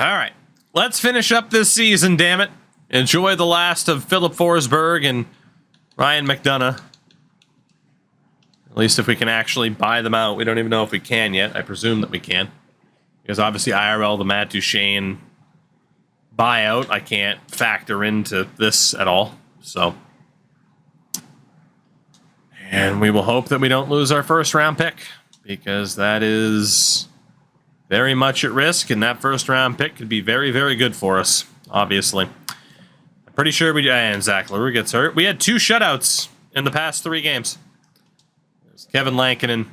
right. Let's finish up this season, damn it. Enjoy the last of Philip Forsberg and Ryan McDonough. At least if we can actually buy them out. We don't even know if we can yet. I presume that we can. Because obviously IRL, the Matt Duchene buyout, I can't factor into this at all. So. And we will hope that we don't lose our first round pick. Because that is very much at risk. And that first round pick could be very, very good for us. Obviously. I'm pretty sure we... And Zach LaRue gets hurt. We had 2 shutouts in the past 3 games. Kevin Lankinen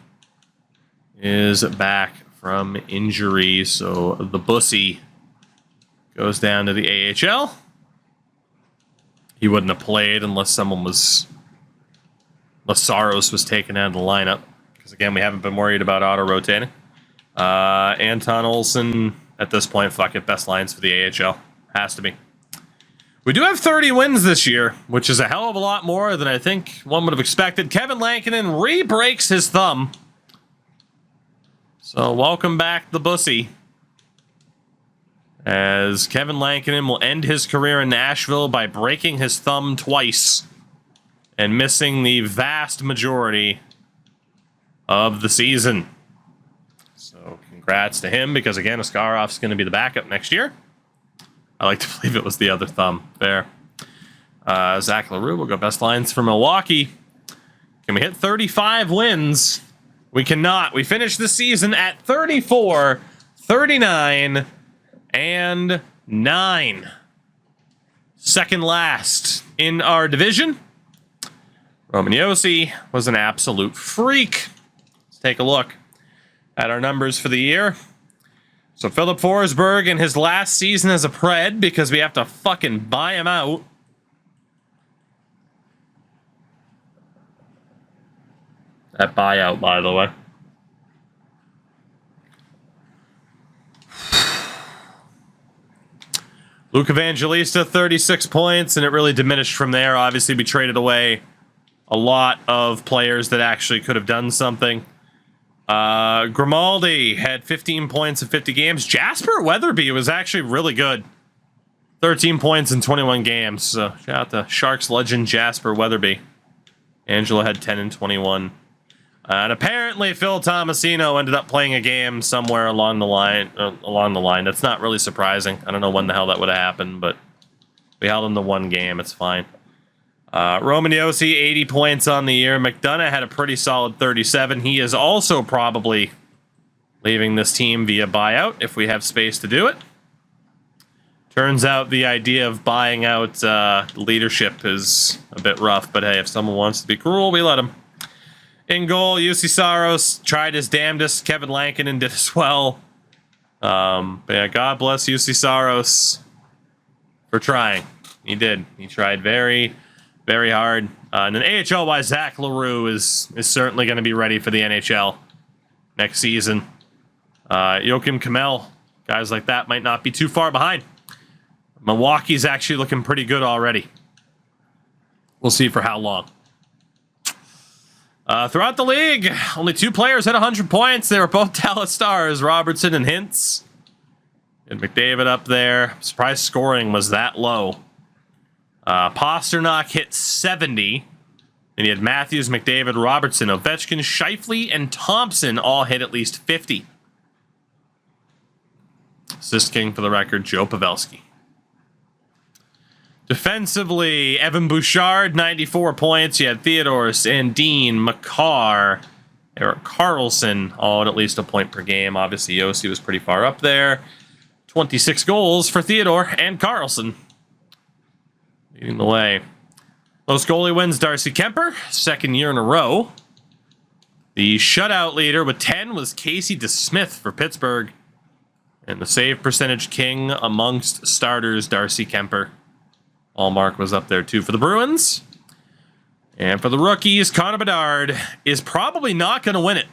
is back from injury, so the Bussy goes down to the AHL. He wouldn't have played unless unless Saros was taken out of the lineup. Because again, we haven't been worried about auto-rotating. Anton Olsen, at this point, fuck it, best lines for the AHL. Has to be. We do have 30 wins this year, which is a hell of a lot more than I think one would have expected. Kevin Lankinen re-breaks his thumb. So welcome back, the Bussy. As Kevin Lankinen will end his career in Nashville by breaking his thumb twice and missing the vast majority of the season. So congrats to him, because again, Askarov's going to be the backup next year. I like to believe it was the other thumb. Fair. Zach LaRue will go best lines for Milwaukee. Can we hit 35 wins? We cannot. We finished the season at 34, 39, and 9. Second last in our division. Roman Josi was an absolute freak. Let's take a look at our numbers for the year. So Philip Forsberg in his last season as a Pred, because we have to fucking buy him out. That buyout, by the way. Luke Evangelista, 36 points, and it really diminished from there. Obviously, we traded away a lot of players that actually could have done something. Grimaldi had 15 points in 50 games. Jasper Weatherby was actually really good. 13 points in 21 games. So shout out to Sharks legend Jasper Weatherby. Angela had 10 in 21. And apparently Phil Tomasino ended up playing a game somewhere along the line. That's not really surprising. I don't know when the hell that would have happened, but we held him to 1 game. It's fine. Roman Josi, 80 points on the year. McDonough had a pretty solid 37. He is also probably leaving this team via buyout if we have space to do it. Turns out the idea of buying out leadership is a bit rough, but hey, if someone wants to be cruel, we let him. In goal, UC Saros tried his damnedest. Kevin Lankinen did as well. But yeah, God bless UC Saros for trying. He did. He tried very, very hard. And then AHL-wise, Zach LaRue is certainly going to be ready for the NHL next season. Joakim Kamel, guys like that might not be too far behind. Milwaukee's actually looking pretty good already. We'll see for how long. Throughout the league, only 2 players had 100 points. They were both Dallas Stars, Robertson and Hintz. And McDavid up there. I'm surprised scoring was that low. Pasternak hit 70. And you had Matthews, McDavid, Robertson, Ovechkin, Scheifele, and Thompson all hit at least 50. Assist king for the record, Joe Pavelski. Defensively, Evan Bouchard, 94 points. You had Theodore, Sandin, Makar, Erik Karlsson, all at least a point per game. Obviously, Josi was pretty far up there. 26 goals for Theodore and Karlsson. Leading the way. Most goalie wins, Darcy Kemper, 2nd year in a row. The shutout leader with 10 was Casey DeSmith for Pittsburgh. And the save percentage king amongst starters, Darcy Kemper. Allmark was up there too for the Bruins. And for the rookies, Connor Bedard is probably not going to win it.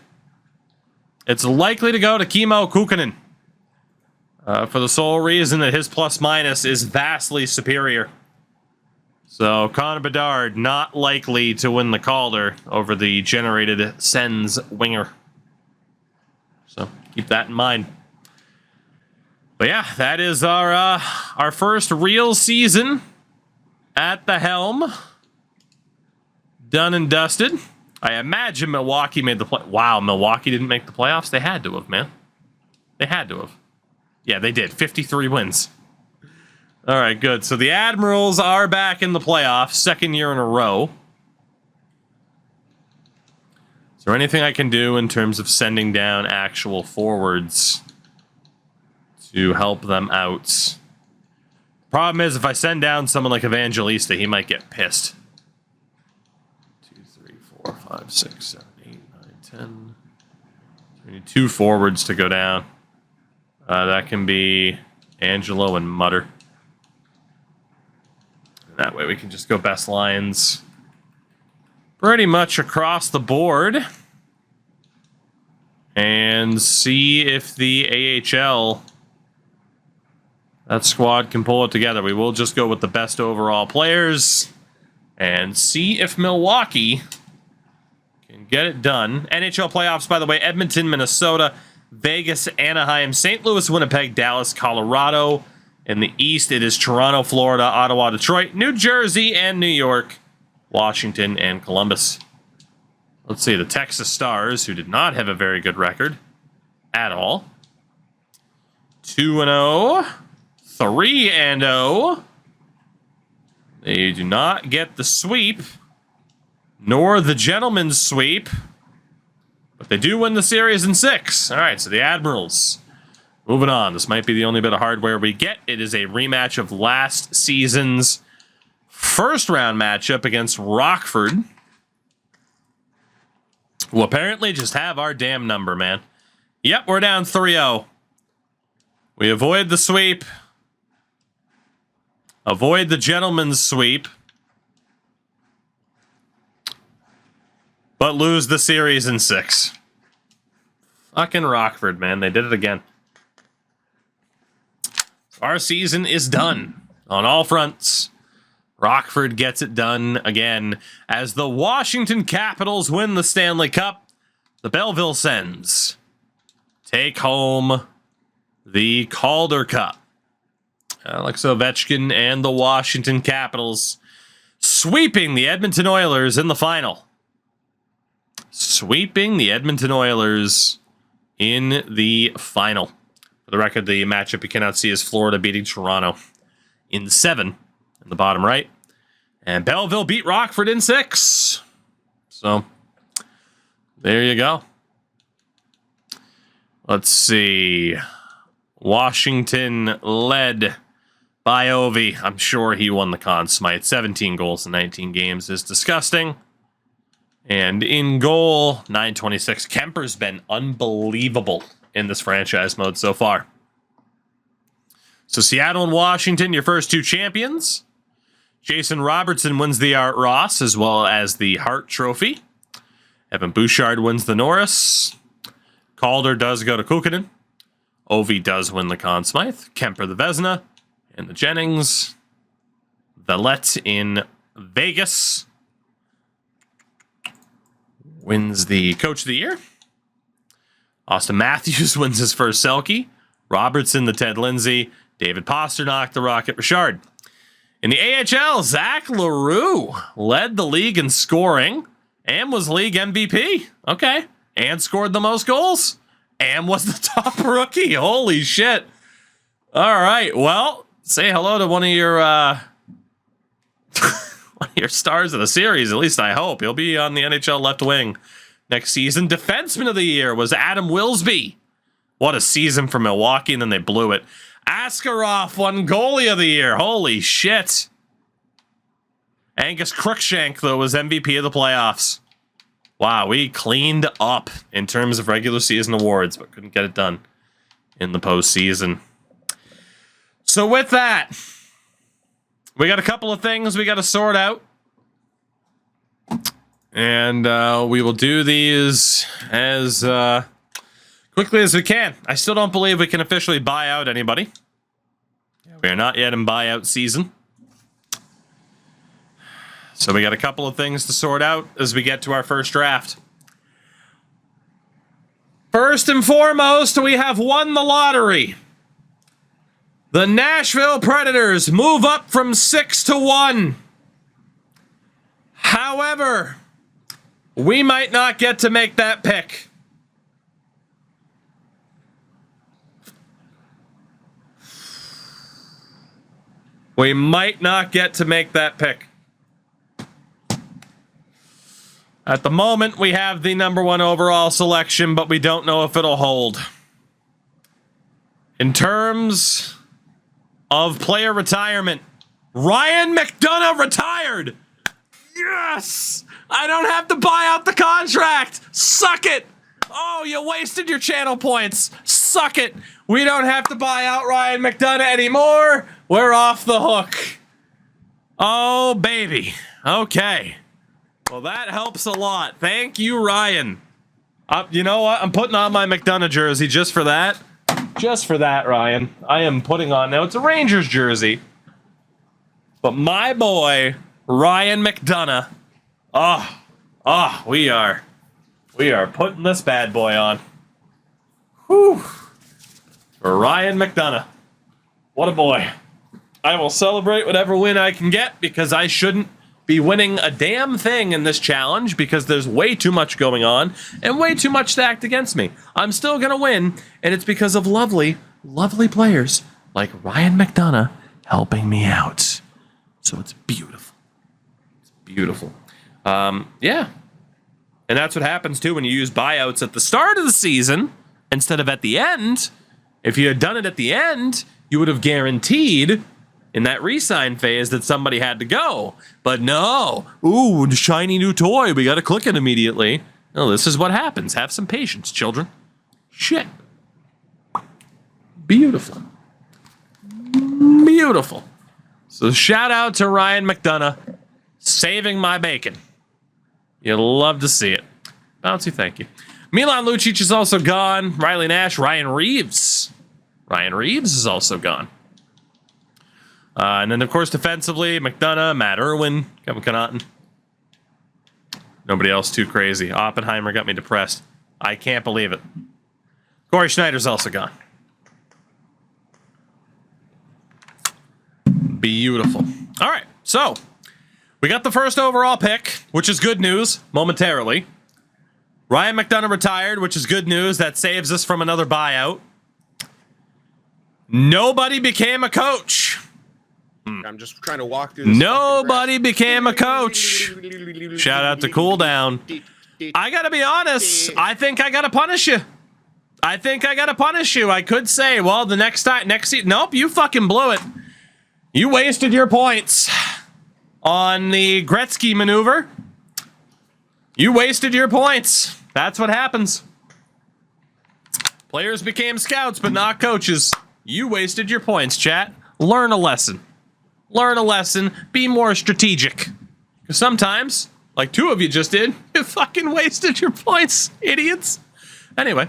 It's likely to go to Kimmo Kukkonen. For the sole reason that his plus-minus is vastly superior. So Connor Bedard not likely to win the Calder over the generated Sens winger. So keep that in mind. But But yeah, that is our first real season at the helm. Done and dusted. I imagine Milwaukee made the play. Wow, Milwaukee didn't make the playoffs? They had to have, man. They had to have. Yeah, they did. 53 wins. All right, good. So the Admirals are back in the playoffs, second year in a row. Is there anything I can do in terms of sending down actual forwards to help them out? Problem is, if I send down someone like Evangelista, he might get pissed. 2, 3, 4, 5, 6, 7, 8, 9, 10. We need 2 forwards to go down. That can be Angelo and Mutter. That way we can just go best lines pretty much across the board and see if the AHL, that squad, can pull it together. We will just go with the best overall players and see if Milwaukee can get it done. NHL playoffs, by the way, Edmonton, Minnesota, Vegas, Anaheim, St. Louis, Winnipeg, Dallas, Colorado. In the East, it is Toronto, Florida, Ottawa, Detroit, New Jersey, and New York, Washington, and Columbus. Let's see, the Texas Stars, who did not have a very good record at all. 2-0, 3-0. They do not get the sweep, nor the gentleman's sweep, but they do win the series in 6. All right, so the Admirals. Moving on, this might be the only bit of hardware we get. It is a rematch of last season's first round matchup against Rockford, who apparently just have our damn number, man. Yep, we're down 3-0. We avoid the sweep. Avoid the gentleman's sweep. But lose the series in 6. Fucking Rockford, man. They did it again. Our season is done on all fronts. Rockford gets it done again as the Washington Capitals win the Stanley Cup. The Belleville Sens take home the Calder Cup. Alex Ovechkin and the Washington Capitals sweeping the Edmonton Oilers in the final. Sweeping the Edmonton Oilers in the final. For the record, the matchup you cannot see is Florida beating Toronto in 7 in the bottom right. And Belleville beat Rockford in 6. So, there you go. Let's see. Washington led by Ovi. I'm sure he won the Conn Smythe. 17 goals in 19 games is disgusting. And in goal, 926. Kemper's been unbelievable in this franchise mode so far. So Seattle and Washington, your first 2 champions. Jason Robertson wins the Art Ross as well as the Hart Trophy. Evan Bouchard wins the Norris. Calder does go to Kukkonen. Ovi does win the Conn Smythe. Kemper the Vezina. And the Jennings. Vallette in Vegas wins the Coach of the Year. Austin Matthews wins his first Selke. Robertson, the Ted Lindsay. David Pasternak, the Rocket Richard. In the AHL, Zach LaRue led the league in scoring and was league MVP. Okay. And scored the most goals. And was the top rookie. Holy shit. All right. Well, say hello to one of your one of your stars of the series, at least I hope. He'll be on the NHL left wing next season. Defenseman of the year was Adam Wilsby. What a season for Milwaukee, and then they blew it. Askarov won goalie of the year. Holy shit. Angus Cruikshank, though, was MVP of the playoffs. Wow, we cleaned up in terms of regular season awards, but couldn't get it done in the postseason. So with that, we got a couple of things we got to sort out. And we will do these as quickly as we can. I still don't believe we can officially buy out anybody. We are not yet in buyout season. So we got a couple of things to sort out as we get to our first draft. First and foremost, we have won the lottery. The Nashville Predators move up from 6-1. However, we might not get to make that pick. We might not get to make that pick. At the moment, we have the #1 overall selection, but we don't know if it'll hold. In terms of player retirement, Ryan McDonagh retired. Yes! I don't have to buy out the contract. Suck it. Oh, you wasted your channel points. Suck it. We don't have to buy out Ryan McDonagh anymore. We're off the hook. Oh, baby. Okay. Well, that helps a lot. Thank you, Ryan. You know what? I'm putting on my McDonagh jersey just for that. Just for that, Ryan. I am putting on... Now, it's a Rangers jersey. But my boy, Ryan McDonagh. We are putting this bad boy on. Whew. For Ryan McDonagh. What a boy. I will celebrate whatever win I can get because I shouldn't be winning a damn thing in this challenge because there's way too much going on and way too much stacked against me. I'm still going to win, and it's because of lovely, lovely players like Ryan McDonagh helping me out. So it's beautiful. It's beautiful. Yeah. And that's what happens, too, when you use buyouts at the start of the season instead of at the end. If you had done it at the end, you would have guaranteed in that re-sign phase that somebody had to go. But no. Ooh, shiny new toy. We got to click it immediately. No, this is what happens. Have some patience, children. Shit. Beautiful. Beautiful. So shout out to Ryan McDonagh saving my bacon. You'll love to see it. Bouncy, thank you. Milan Lucic is also gone. Riley Nash, Ryan Reeves. Ryan Reeves is also gone. And then, of course, defensively, McDonagh, Matt Irwin, Kevin Connaughton. Nobody else too crazy. Oppenheimer got me depressed. I can't believe it. Corey Schneider's also gone. Beautiful. All right, so we got the first overall pick, which is good news momentarily. Ryan McDonagh retired, which is good news. That saves us from another buyout. Nobody became a coach. I'm just trying to walk through this. Nobody became a coach. Shout out to Cool Down. I gotta be honest. I think I gotta punish you. I could say, well, the next season. Nope, you fucking blew it. You wasted your points on the Gretzky maneuver. You wasted your points. That's what happens. Players became scouts, but not coaches. You wasted your points, chat. Learn a lesson. Learn a lesson. Be more strategic. Because sometimes, like two of you just did, you fucking wasted your points, idiots. Anyway.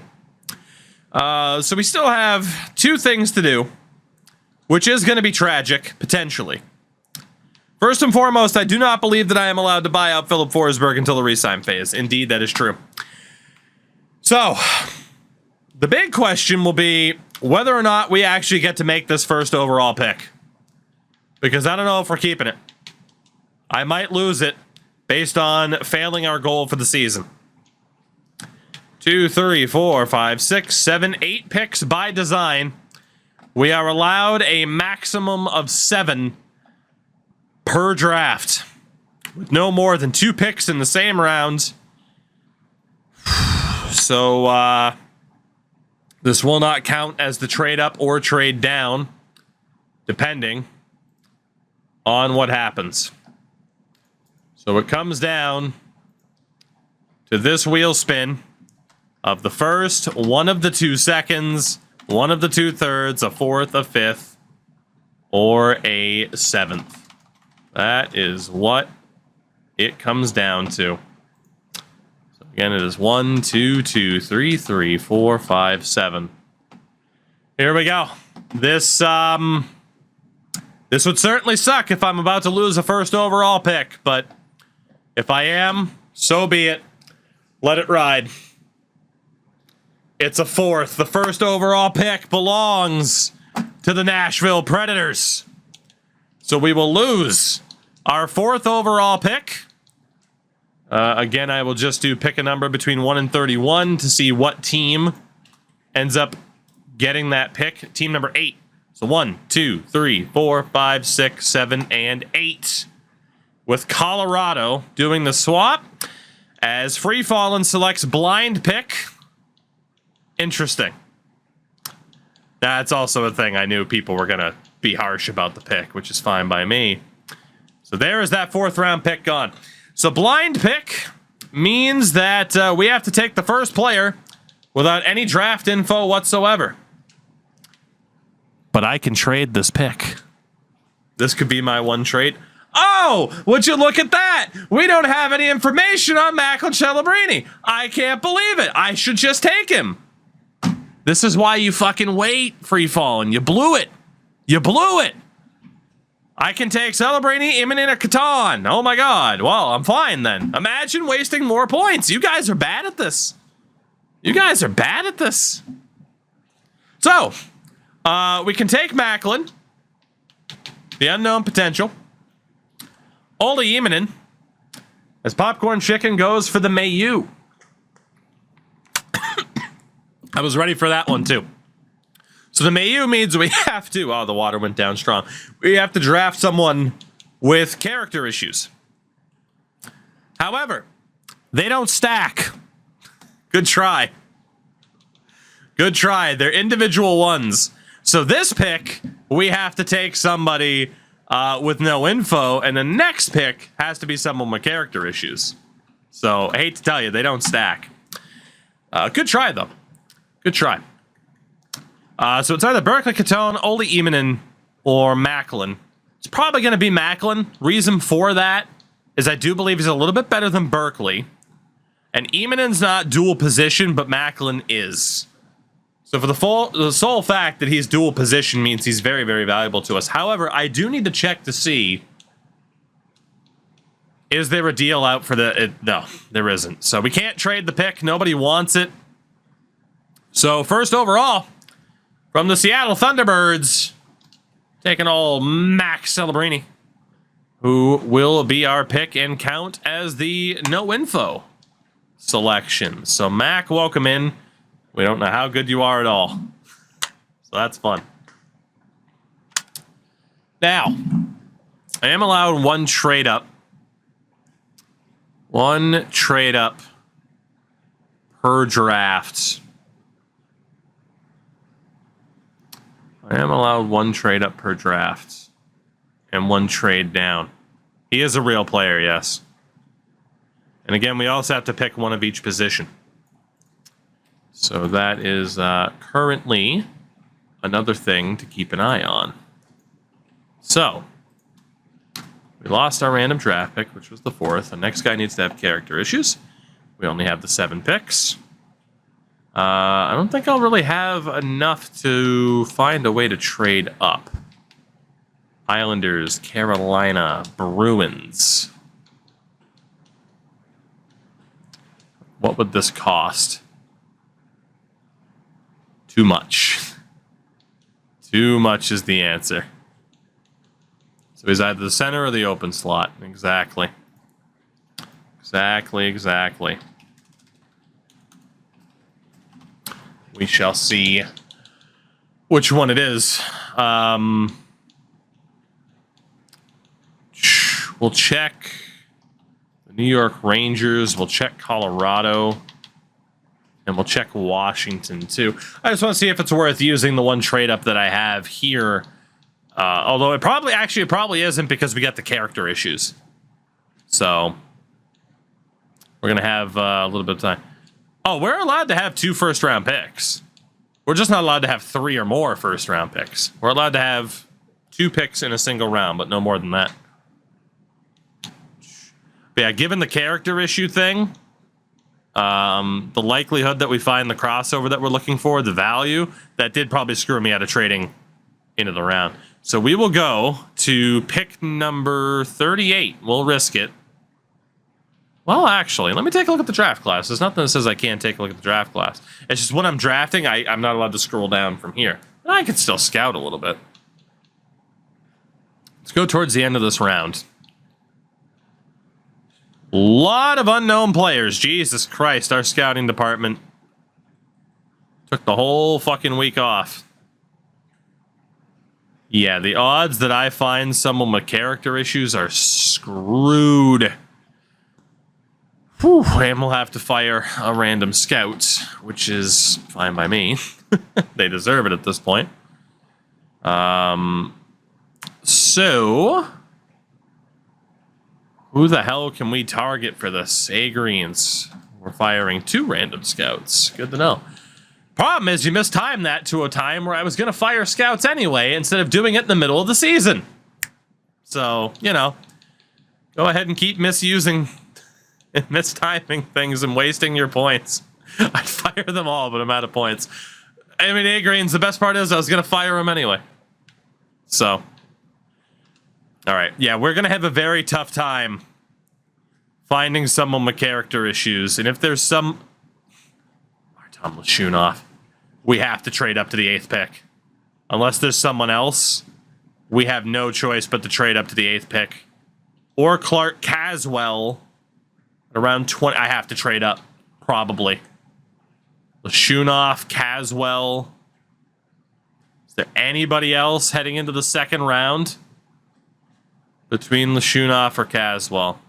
So we still have two things to do, which is going to be tragic, potentially. First and foremost, I do not believe that I am allowed to buy out Philip Forsberg until the re-sign phase. Indeed, that is true. So, the big question will be whether or not we actually get to make this first overall pick. Because I don't know if we're keeping it. I might lose it based on failing our goal for the season. 2, 3, 4, 5, 6, 7, 8 picks by design. We are allowed a maximum of 7 per draft, with no more than 2 picks in the same round. So, this will not count as the trade up or trade down, depending on what happens. So it comes down to this wheel spin of the first, 1 of the 2 seconds, 1 of the 2 thirds, a 4th, a 5th, or a 7th. That is what it comes down to. So again, it is 1, 2, 2, 3, 3, 4, 5, 7. Here we go. This would certainly suck if I'm about to lose a first overall pick, but if I am, so be it. Let it ride. It's a 4th. The first overall pick belongs to the Nashville Predators. So we will lose our 4th overall pick. Again, I will just do pick a number between 1 and 31 to see what team ends up getting that pick. Team number 8. So 1, 2, 3, 4, 5, 6, 7, and 8. With Colorado doing the swap as Free Fallin' selects blind pick. Interesting. That's also a thing. I knew people were going to be harsh about the pick, which is fine by me. So there is that 4th round pick gone. So blind pick means that we have to take the first player without any draft info whatsoever. But I can trade this pick. This could be my one trade. Oh, would you look at that? We don't have any information on Macklin Celebrini. I can't believe it. I should just take him. This is why you fucking wait, Free Fallin'. You blew it. You blew it. I can take Celebrini, Immonen, or Catan. Oh my god. Well, I'm fine then. Imagine wasting more points. You guys are bad at this. You guys are bad at this. So, we can take Macklin, the unknown potential. Olli Immonen, as Popcorn Chicken goes for the Mayu. I was ready for that one too. So the Mayu means we have to... Oh, the water went down strong. We have to draft someone with character issues. However, they don't stack. Good try. Good try. They're individual ones. So this pick, we have to take somebody with no info, and the next pick has to be someone with character issues. So I hate to tell you, they don't stack. Good try, though. Good try. So it's either Berkeley, Catone, Olli Immonen, or Macklin. It's probably going to be Macklin. Reason for that is I do believe he's a little bit better than Berkeley. And Immonen's not dual position, but Macklin is. So for the sole fact that he's dual position means he's very, very valuable to us. However, I do need to check to see, is there a deal out for the... no, there isn't. So we can't trade the pick. Nobody wants it. So first overall, from the Seattle Thunderbirds, taking old Max Celebrini, who will be our pick and count as the no info selection. So Mac, welcome in. We don't know how good you are at all. So that's fun. Now, I am allowed one trade up. One trade up per draft. I am allowed one trade up per draft. And one trade down. He is a real player, yes. And again, we also have to pick one of each position. So that is currently another thing to keep an eye on. So, we lost our random draft pick, which was the 4th. The next guy needs to have character issues. We only have the 7 picks. I don't think I'll really have enough to find a way to trade up. Islanders, Carolina, Bruins. What would this cost? Too much. Too much is the answer. So he's either the center or the open slot. Exactly. Exactly. We shall see which one it is. We'll check the New York Rangers. We'll check Colorado. And we'll check Washington, too. I just want to see if it's worth using the one trade-up that I have here. Although it probably isn't because we got the character issues. So, we're going to have a little bit of time. Oh, we're allowed to have 2 first-round picks. We're just not allowed to have 3 or more first-round picks. We're allowed to have 2 picks in a single round, but no more than that. But yeah, given the character issue thing... the likelihood that we find the crossover that we're looking for, the value, that did probably screw me out of trading into the round. So we will go to pick number 38. We'll risk it. Well, actually, let me take a look at the draft class. There's nothing that says I can't take a look at the draft class. It's just when I'm drafting, I'm not allowed to scroll down from here. I could still scout a little bit. Let's go towards the end of this round. Lot of unknown players. Jesus Christ, our scouting department took the whole fucking week off. Yeah, the odds that I find someone with character issues are screwed. Whew, and we'll have to fire a random scout, which is fine by me. They deserve it at this point. So who the hell can we target for this? A-Greens. We're firing 2 random scouts. Good to know. Problem is, you mistimed that to a time where I was going to fire scouts anyway, instead of doing it in the middle of the season. So, you know, go ahead and keep misusing and mistiming things and wasting your points. I'd fire them all, but I'm out of points. I mean, A-Greens, the best part is I was going to fire them anyway. So, all right. Yeah, we're going to have a very tough time finding someone with character issues. And if there's some... Tom Lashunov. We have to trade up to the 8th pick. Unless there's someone else, we have no choice but to trade up to the 8th pick. Or Clark Caswell around 20. I have to trade up, probably. Lashunov, Caswell. Is there anybody else heading into the second round between Lashunov or Caswell?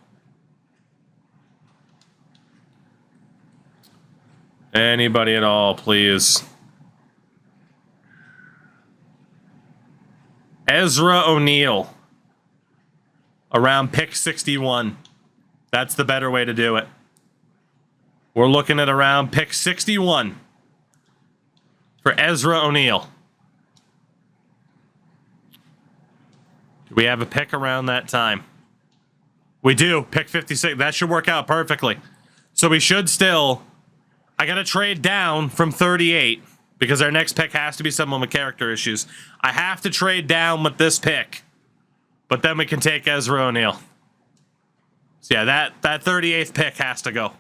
Anybody at all, please. Ezra O'Neill. Around pick 61. That's the better way to do it. We're looking at around pick 61 for Ezra O'Neill. Do we have a pick around that time? We do. Pick 56. That should work out perfectly. So we should still... I got to trade down from 38 because our next pick has to be someone with character issues. I have to trade down with this pick, but then we can take Ezra O'Neill. So yeah, that 38th pick has to go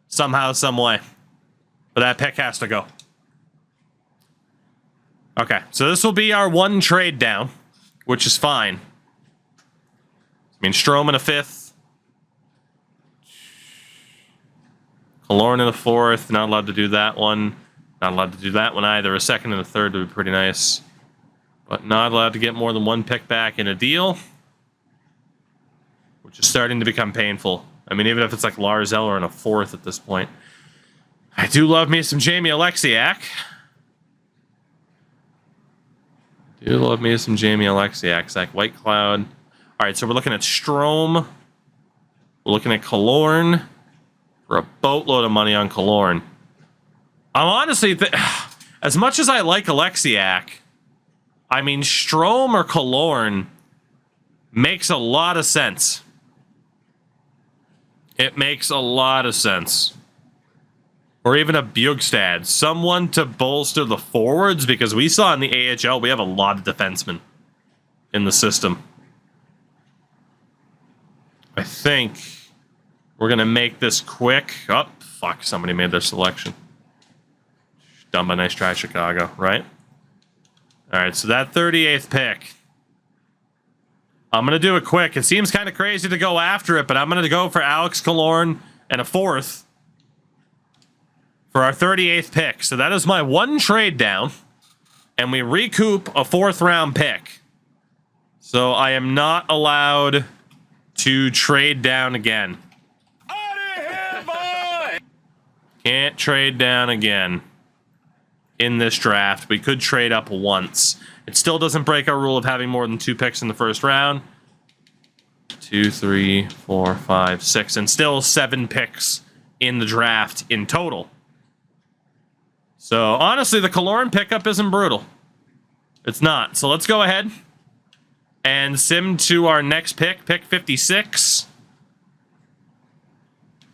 somehow, some way. But that pick has to go. Okay, so this will be our 1 trade down, which is fine. I mean, Strome in a 5th. Killorn in the 4th, not allowed to do that one. Not allowed to do that one either. A 2nd and a 3rd would be pretty nice. But not allowed to get more than 1 pick back in a deal. Which is starting to become painful. I mean, even if it's like Lars Eller in a 4th at this point. I do love me some Jamie Alexiak. Zach Whitecloud. Alright, so we're looking at Strome. We're looking at Killorn. For a boatload of money on Killorn. I'm honestly... as much as I like Alexiak, I mean, Strome or Killorn makes a lot of sense. It makes a lot of sense. Or even a Bjugstad. Someone to bolster the forwards, because we saw in the AHL, we have a lot of defensemen in the system. I think... we're going to make this quick. Oh, fuck. Somebody made their selection. Done by nice try, Chicago, right? All right, so that 38th pick. I'm going to do it quick. It seems kind of crazy to go after it, but I'm going to go for Alex Killorn and a 4th for our 38th pick. So that is my 1 trade down, and we recoup a 4th round pick. So I am not allowed to trade down again. Can't trade down again in this draft. We could trade up once. It still doesn't break our rule of having more than 2 picks in the first round. 2, 3, 4, 5, 6, and still 7 picks in the draft in total. So honestly, the Killorn pickup isn't brutal. It's not. So let's go ahead and sim to our next pick, pick 56.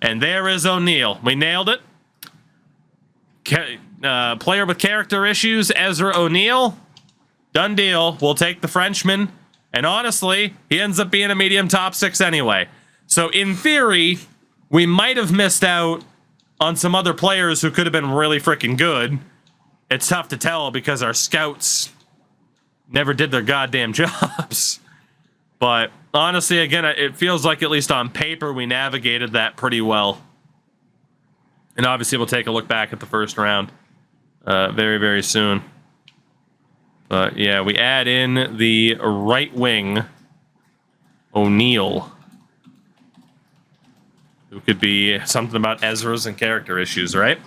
And there is O'Neill. We nailed it. Player with character issues, Ezra O'Neill. Done deal. We'll take the Frenchman. And honestly, he ends up being a medium top 6 anyway. So in theory, we might have missed out on some other players who could have been really freaking good it's tough to tell because our scouts never did their goddamn jobs. But honestly, again, it feels like at least on paper we navigated that pretty well. And obviously we'll take a look back at the first round very, very soon. But yeah, we add in the right wing, O'Neill, who could be something about Ezra's and character issues, right?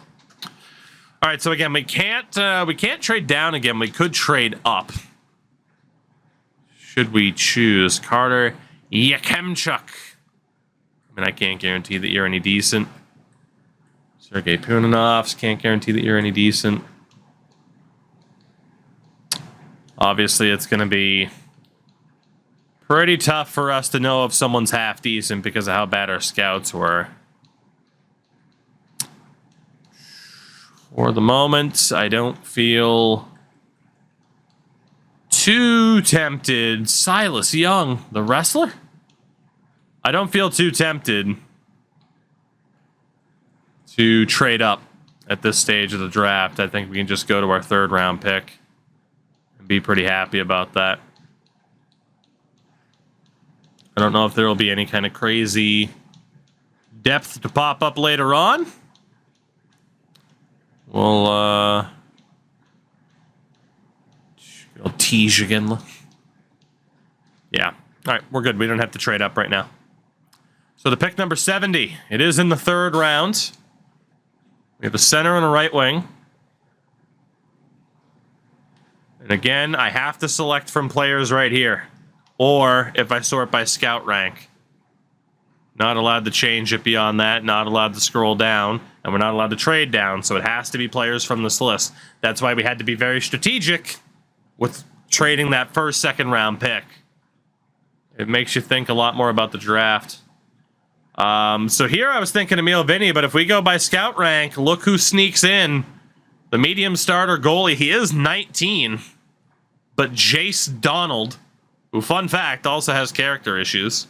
All right, so again, we can't trade down again. We could trade up. Should we choose Carter Yakemchuk? I mean, I can't guarantee that you're any decent. Sergei Punanovs, can't guarantee that you're any decent. Obviously, it's going to be pretty tough for us to know if someone's half decent because of how bad our scouts were. For the moment, I don't feel too tempted. Silas Young, the wrestler? I don't feel too tempted to trade up at this stage of the draft. I think we can just go to our 3rd round pick and be pretty happy about that. I don't know if there will be any kind of crazy depth to pop up later on. We'll tease again. Yeah. All right, we're good. We don't have to trade up right now. So the pick number 70. It is in the 3rd round. We have a center and a right wing. And again, I have to select from players right here. Or if I sort by scout rank. Not allowed to change it beyond that. Not allowed to scroll down. And we're not allowed to trade down. So it has to be players from this list. That's why we had to be very strategic with trading that 1st, 2nd round pick. It makes you think a lot more about the draft. So here I was thinking Emil Vinny, but if we go by scout rank, look who sneaks in. The medium starter goalie. He is 19. But Jace Donald, who, fun fact, also has character issues.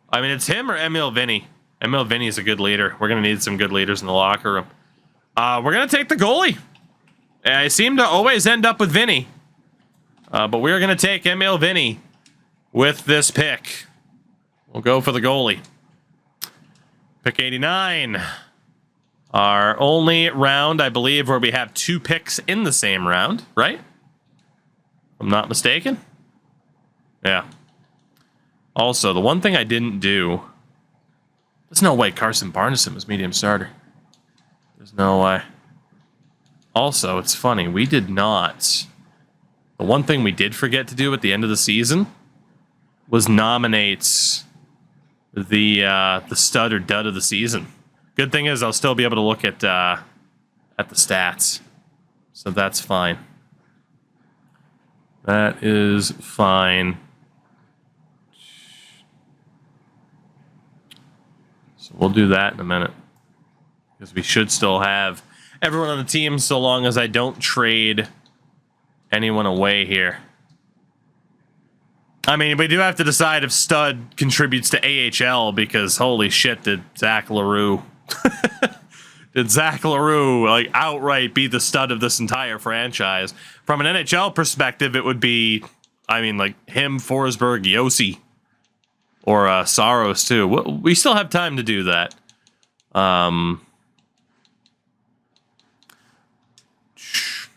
I mean, it's him or Emil Vinny. Emil Vinny is a good leader. We're going to need some good leaders in the locker room. We're going to take the goalie. I seem to always end up with Vinny. But we're going to take Emil Vinny with this pick. We'll go for the goalie. Pick 89. Our only round, I believe, where we have 2 picks in the same round, right? If I'm not mistaken. Yeah. Also, the one thing I didn't do... There's no way Carson Barneson was medium starter. There's no way. Also, it's funny, we did not... The one thing we did forget to do at the end of the season was nominate the stud or dud of the season. Good thing is I'll still be able to look at the stats. So that's fine. That is fine. So we'll do that in a minute. Because we should still have everyone on the team so long as I don't trade anyone away here. I mean, we do have to decide if Stud contributes to AHL because holy shit, did Zach LaRue like outright be the stud of this entire franchise? From an NHL perspective, it would be, I mean, like him, Forsberg, Yossi, or Saros too. We still have time to do that. I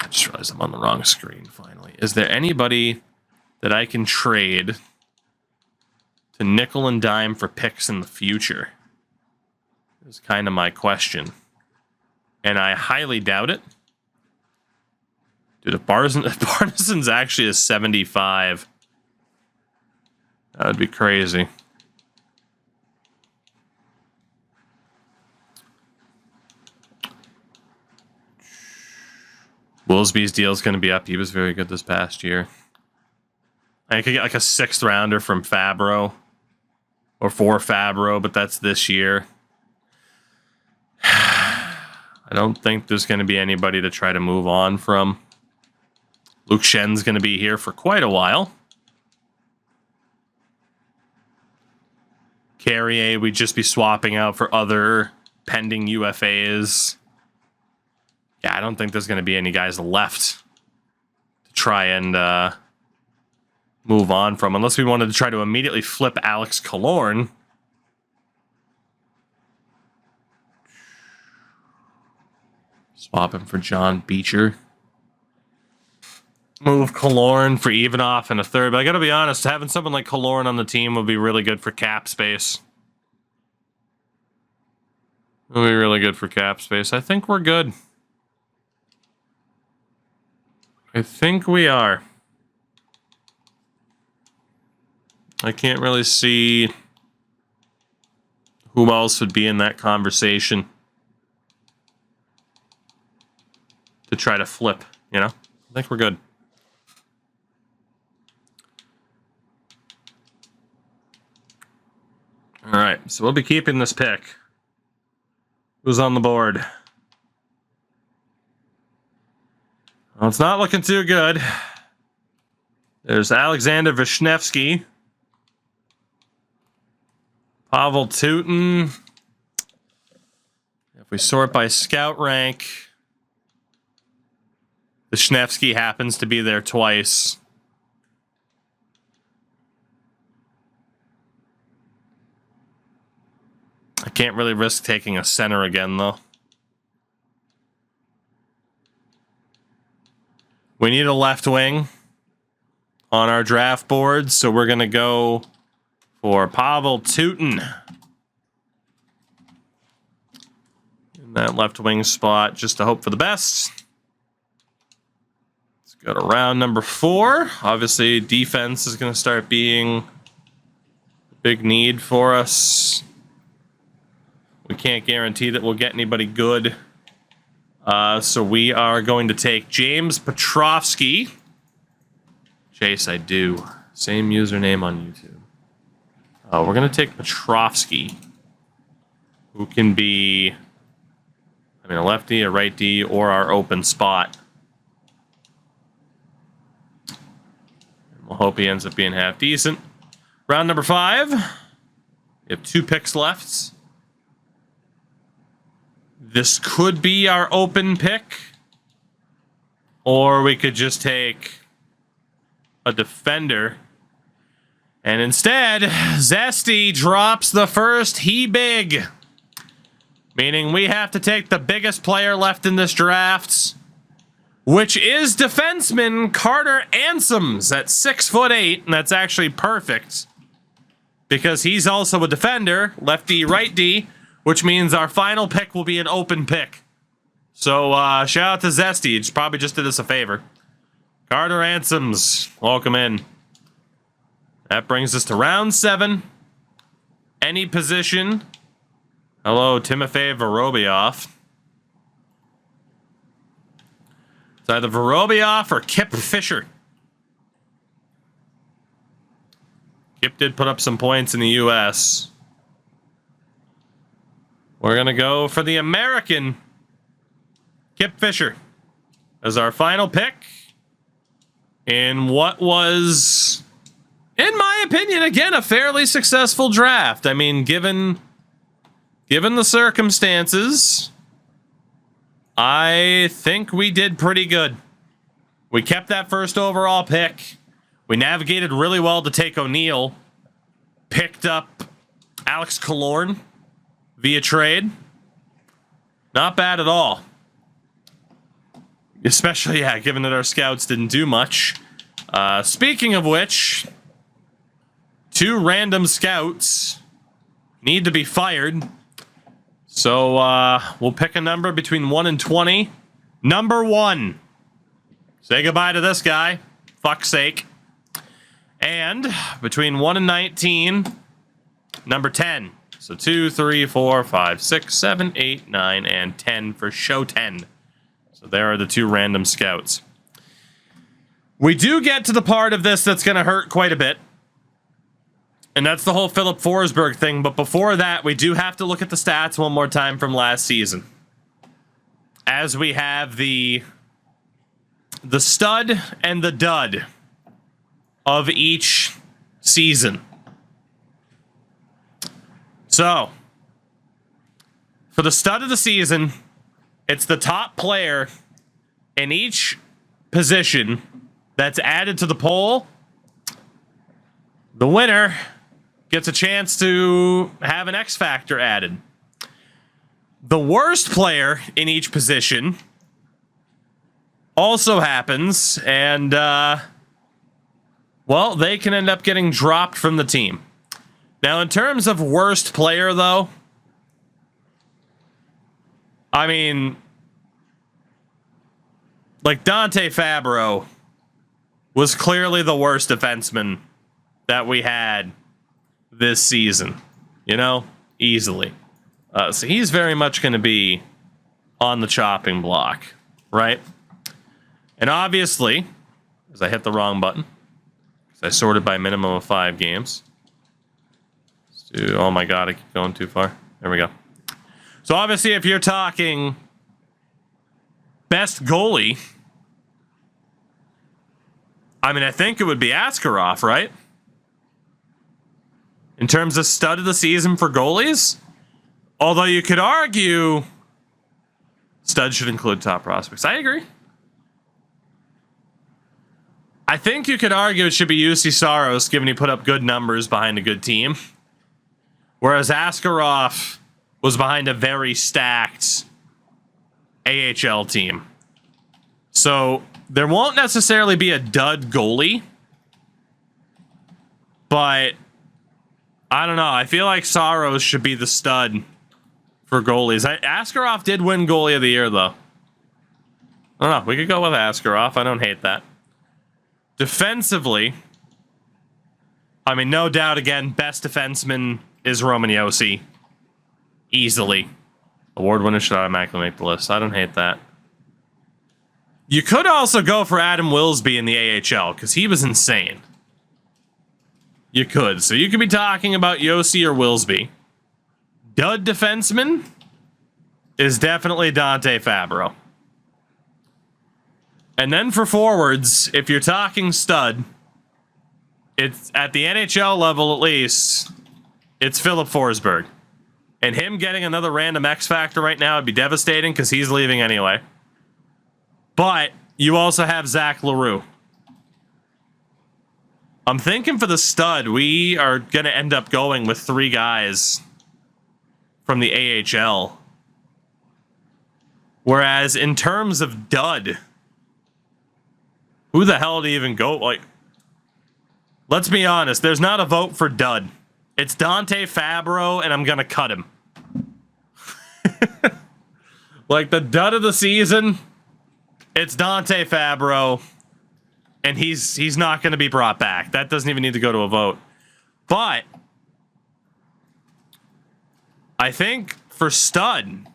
just realized I'm on the wrong screen finally. Is there anybody that I can trade to nickel and dime for picks in the future? Is kind of my question. And I highly doubt it. Dude, if Barneson's actually a 75, that would be crazy. Willsby's deal is going to be up. He was very good this past year. I could get like a 6th rounder from Fabro. Or for Fabro, but that's this year. I don't think there's going to be anybody to try to move on from. Luke Schen's going to be here for quite a while. Carrier, we'd just be swapping out for other pending UFAs. Yeah, I don't think there's going to be any guys left to try and move on from, unless we wanted to try to immediately flip Alex Killorn. Swap him for John Beecher. Move Killorn for Evanoff in a third. But I got to be honest, having someone like Killorn on the team would be really good for cap space. It would be really good for cap space. I think we're good. I think we are. I can't really see who else would be in that conversation to try to flip, you know? I think we're good. All right, so we'll be keeping this pick. Who's on the board? Well, it's not looking too good. There's Alexander Vishnevsky. Pavel Teutin. If we sort by scout rank, Vishnevsky happens to be there twice. I can't really risk taking a center again, though. We need a left wing on our draft board, so we're going to go for Pavel Teutin in that left wing spot, just to hope for the best. Let's go to round number 4. Obviously, defense is going to start being a big need for us. We can't guarantee that we'll get anybody good. So we are going to take James Petrovsky. Chase, I do. Same username on YouTube. We're going to take Petrovsky, who can be, a lefty, a right D, or our open spot. And we'll hope he ends up being half decent. Round number 5. We have 2 picks left. This could be our open pick, or we could just take a defender. And instead, Zesty drops the first he big, meaning we have to take the biggest player left in this draft, which is defenseman Carter Ansems at 6'8", and that's actually perfect because he's also a defender, lefty, right D, which means our final pick will be an open pick. So, shout out to Zesty. He probably just did us a favor. Carter Ansems, welcome in. That brings us to round 7. Any position. Hello, Timofey Vorobyev. It's either Vorobyev or Kip Fisher. Kip did put up some points in the U.S., We're going to go for the American Kip Fisher as our final pick in what was, in my opinion, again, a fairly successful draft. I mean, given the circumstances, I think we did pretty good. We kept that first overall pick. We navigated really well to take O'Neill. Picked up Alex Killorn via trade. Not bad at all. Especially, yeah, given that our scouts didn't do much. Speaking of which, 2 random scouts need to be fired. So, we'll pick a number between 1 and 20. Number 1. Say goodbye to this guy. Fuck's sake. And between 1 and 19, number 10. So 2, 3, 4, 5, 6, 7, 8, 9, and 10 for show 10. So there are the 2 random scouts. We do get to the part of this that's going to hurt quite a bit. And that's the whole Philip Forsberg thing. But before that, we do have to look at the stats one more time from last season. As we have the stud and the dud of each season. So, for the stud of the season, It's the top player in each position that's added to the poll. The winner gets a chance to have an X Factor added. The worst player in each position also happens, and, well, they can end up getting dropped from the team. Now, in terms of worst player, though, I mean, like, Dante Fabro was clearly the worst defenseman that we had this season. You know? Easily. So he's very much going to be on the chopping block, right? And obviously, as I hit the wrong button, because I sorted by minimum of 5 games. Oh my god, I keep going too far. There we go. So obviously, if you're talking best goalie, I mean, I think it would be Askarov, right? In terms of stud of the season for goalies? Although you could argue stud should include top prospects. I agree. I think you could argue it should be UC Saros, given he put up good numbers behind a good team. Whereas Askarov was behind a very stacked AHL team. So there won't necessarily be a dud goalie. But I don't know. I feel like Saros should be the stud for goalies. Askarov did win goalie of the year, though. I don't know. We could go with Askarov. I don't hate that. Defensively, I mean, no doubt, again, best defenseman is Roman Josi. Easily. Award winner should automatically make the list. I don't hate that. You could also go for Adam Wilsby in the AHL, because he was insane. You could. So you could be talking about Josi or Wilsby. Dud defenseman is definitely Dante Fabro. And then for forwards, if you're talking stud, it's at the NHL level at least, it's Philip Forsberg. And him getting another random X Factor right now would be devastating because he's leaving anyway. But you also have Zach LaRue. I'm thinking for the stud, we are going to end up going with 3 guys from the AHL. Whereas in terms of dud, who the hell do you even go? Like, let's be honest, there's not a vote for dud. It's Dante Fabro, and I'm going to cut him. Like, the dud of the season, it's Dante Fabro, and he's not going to be brought back. That doesn't even need to go to a vote. But I think for stud,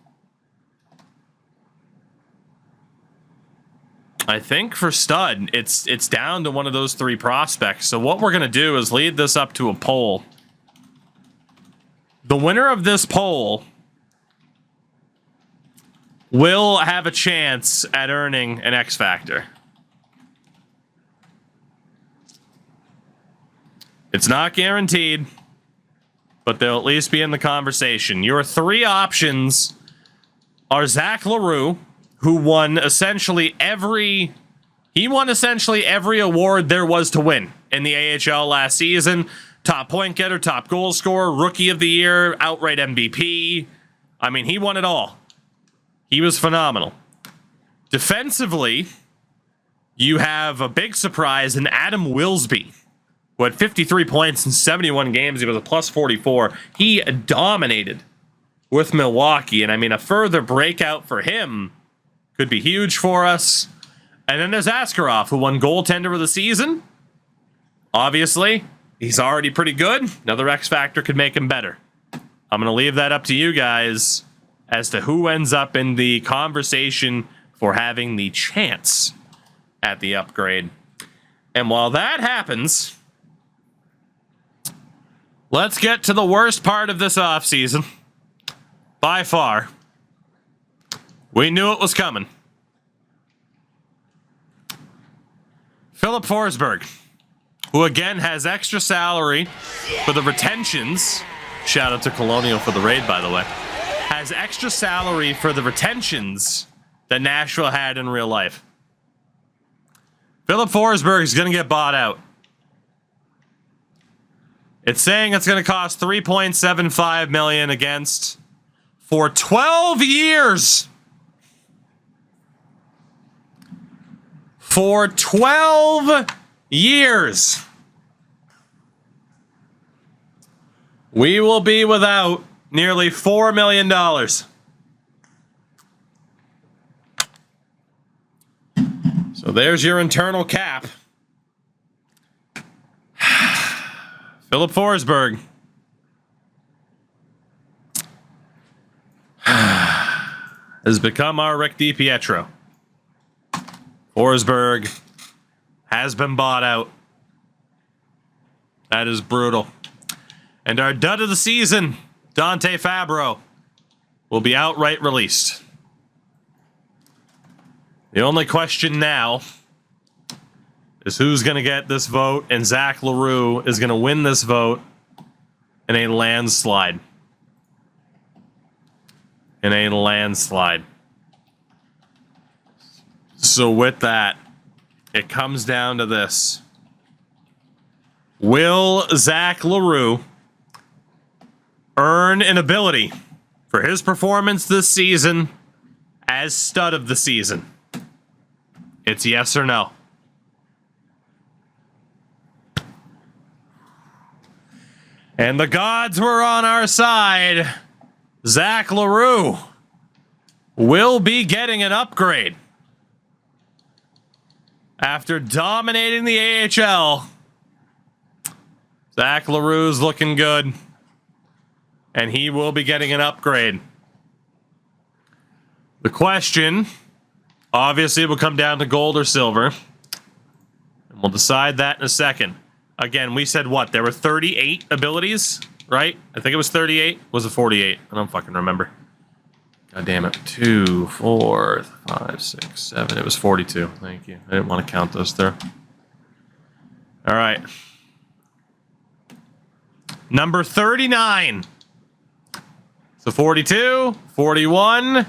it's down to one of those 3 prospects. So what we're going to do is lead this up to a poll. The winner of this poll will have a chance at earning an X Factor. It's not guaranteed, but they'll at least be in the conversation. Your 3 options are Zach LaRue, who won essentially every award there was to win in the AHL last season. Top point getter, top goal scorer, rookie of the year, outright MVP. I mean, he won it all. He was phenomenal. Defensively, you have a big surprise in Adam Wilsby, who had 53 points in 71 games. He was a plus 44. He dominated with Milwaukee. And I mean, a further breakout for him could be huge for us. And then there's Askarov, who won goaltender of the season. Obviously, he's already pretty good. Another X Factor could make him better. I'm going to leave that up to you guys as to who ends up in the conversation for having the chance at the upgrade. And while that happens, let's get to the worst part of this offseason. By far. We knew it was coming. Philip Forsberg, who again has extra salary for the retentions. Shout out to Colonial for the raid, by the way. has extra salary for the retentions that Nashville had in real life. Philip Forsberg is going to get bought out. It's saying it's going to cost $3.75 million against for 12 years. For 12 years. We will be without nearly $4 million. So there's your internal cap. Philip Forsberg. Has become our Rick DiPietro. Forsberg has been bought out. That is brutal. And our dud of the season, Dante Fabro, will be outright released. The only question now is who's going to get this vote, and Zach LaRue is going to win this vote in a landslide. In a landslide. So with that, it comes down to this. Will Zach LaRue earn an ability for his performance this season as stud of the season? It's yes or no. And the gods were on our side. Zach LaRue will be getting an upgrade. After dominating the AHL, Zach LaRue's looking good. And he will be getting an upgrade. The question, obviously, will come down to gold or silver. And we'll decide that in a second. Again, we said what? There were 38 abilities, right? I think it was 38. Was it 48? I don't fucking remember. God damn it. 2, 4, 5, 6, 7. It was 42. Thank you. I didn't want to count those through. All right. Number 39. So 42, 41,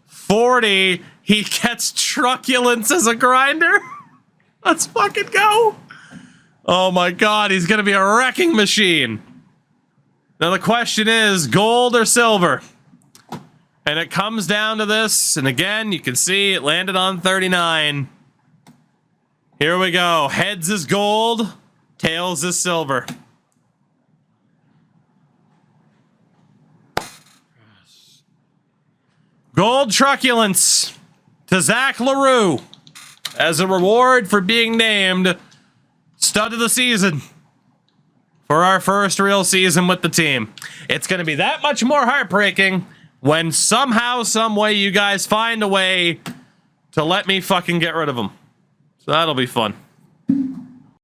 40. He gets truculence as a grinder. Let's fucking go. Oh my God, he's going to be a wrecking machine. Now the question is gold or silver? And it comes down to this. And again, you can see it landed on 39. Here we go. Heads is gold. Tails is silver. Gold truculence to Zach LaRue as a reward for being named stud of the season for our first real season with the team. It's going to be that much more heartbreaking when somehow, some way, you guys find a way to let me fucking get rid of him. So that'll be fun.